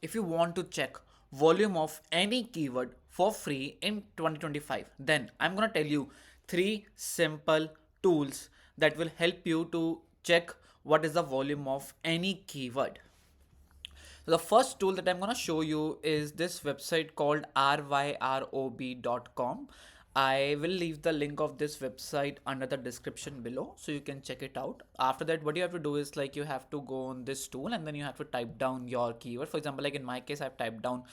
if you want to check volume of any keyword for free in 2025, then I'm gonna tell you three simple tools that will help you to check what is the volume of any keyword. So the first tool that I'm going to show you is this website called ryrob.com. I will leave the link of this website under the description below so you can check it out. After that, what you have to do is like you have to go on this tool and then you have to type down your keyword. For example, like in my case, I've typed down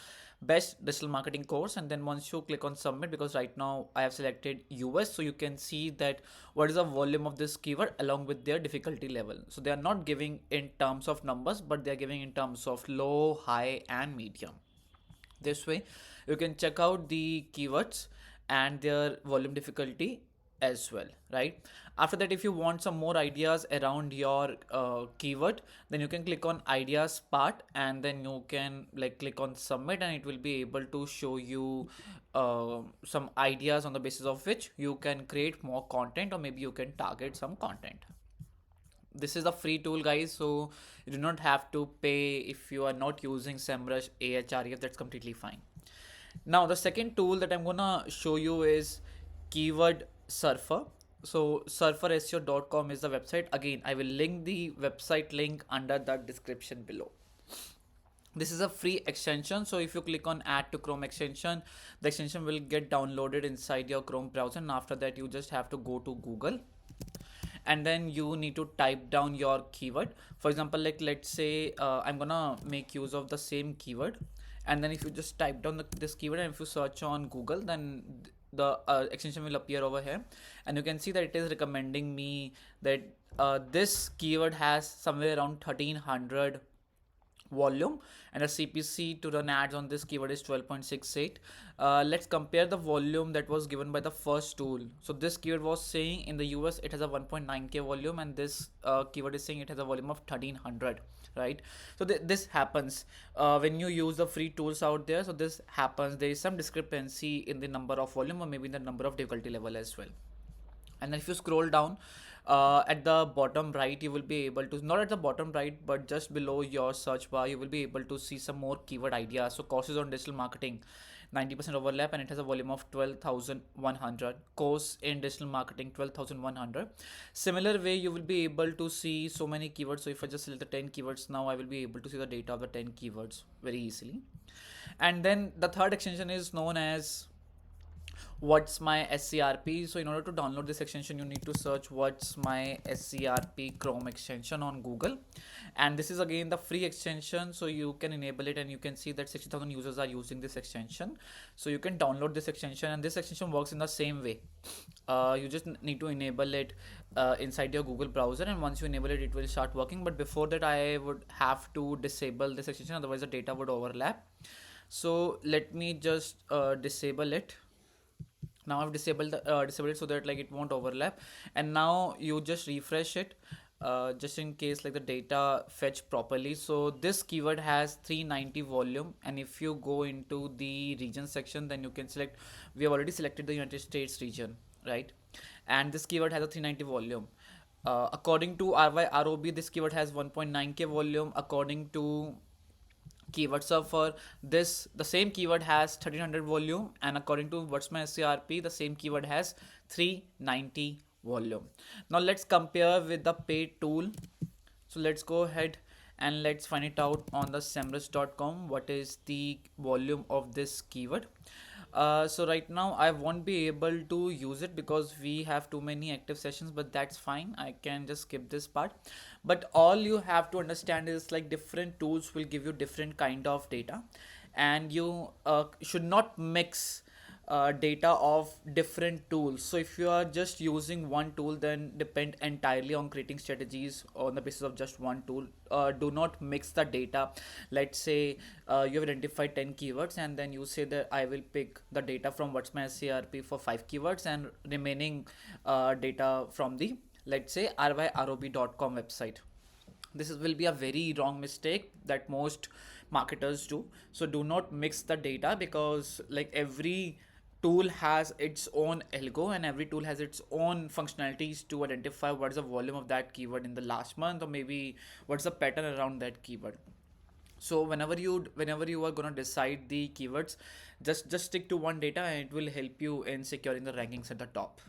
best digital marketing course, and then once you click on submit, because right now I have selected US, so you can see that what is the volume of this keyword along with their difficulty level. So they are not giving in terms of numbers, but they are giving in terms of low, high and medium. This way you can check out the keywords and their volume difficulty as well, right? After that, if you want some more ideas around your keyword, then you can click on ideas part and then you can like click on submit, and it will be able to show you some ideas on the basis of which you can create more content, or maybe you can target some content. This is a free tool, guys, so you do not have to pay if you are not using SEMrush Ahref. That's completely fine. Now the second tool that I'm gonna show you is Keywod Surfer. So surferseo.com is the website. Again, I will link the website link under the description below. This is a free extension, so if you click on add to Chrome extension, the extension will get downloaded inside your Chrome browser, and after that you just have to go to Google and then you need to type down your keyword. For example, like let's say I'm gonna make use of the same keyword, and then if you just type down this keyword and if you search on Google, then the extension will appear over here, and you can see that it is recommending me that this keyword has somewhere around 1300 volume, and the CPC to run ads on this keyword is 12.68. Let's compare the volume that was given by the first tool. So this keyword was saying in the US it has a 1.9k volume, and this keyword is saying it has a volume of 1300, right? So this happens when you use the free tools out there. So this happens, there is some discrepancy in the number of volume or maybe in the number of difficulty level as well. And then if you scroll down at the bottom right, you will be able to, not at the bottom right but just below your search bar, you will be able to see some more keyword ideas. So courses on digital marketing, 90% overlap, and it has a volume of 12,100. Course in digital marketing, 12,100. Similar way you will be able to see so many keywords. So if I just select the 10 keywords now, I will be able to see the data of the 10 keywords very easily. And then the third extension is known as Whatsmyserp. So in order to download this extension, you need to search Whatsmyserp Chrome extension on Google, and this is again the free extension, so you can enable it, and you can see that 60,000 users are using this extension. So you can download this extension, and this extension works in the same way. You just need to enable it inside your Google browser, and once you enable it, it will start working. But before that, I would have to disable this extension, otherwise the data would overlap. So let me just disable it. Now I've disabled it so that like it won't overlap, and now you just refresh it just in case like the data fetch properly. So this keyword has 390 volume, and if you go into the region section, then you can select, we have already selected the United States region, right? And this keyword has a 390 volume. According to RYROB, this keyword has 1.9k volume. According to Keywod Surfer, the same keyword has 1300 volume, and according to Whatsmyserp, the same keyword has 390 volume. Now let's compare with the paid tool. So let's go ahead and let's find it out on the semrush.com what is the volume of this keyword. So right now I won't be able to use it because we have too many active sessions, but that's fine, I can just skip this part. But all you have to understand is like different tools will give you different kind of data, and you should not mix data of different tools. So if you are just using one tool, then depend entirely on creating strategies on the basis of just one tool. Do not mix the data. Let's say you have identified 10 keywords, and then you say that I will pick the data from Whatsmyserp for 5 keywords and remaining data from the, let's say, ryrob.com website. This will be a very wrong mistake that most marketers do. So do not mix the data, because like every tool has its own algo, and every tool has its own functionalities to identify what is the volume of that keyword in the last month, or maybe what's the pattern around that keyword. So whenever you are gonna decide the keywords, just stick to one data and it will help you in securing the rankings at the top.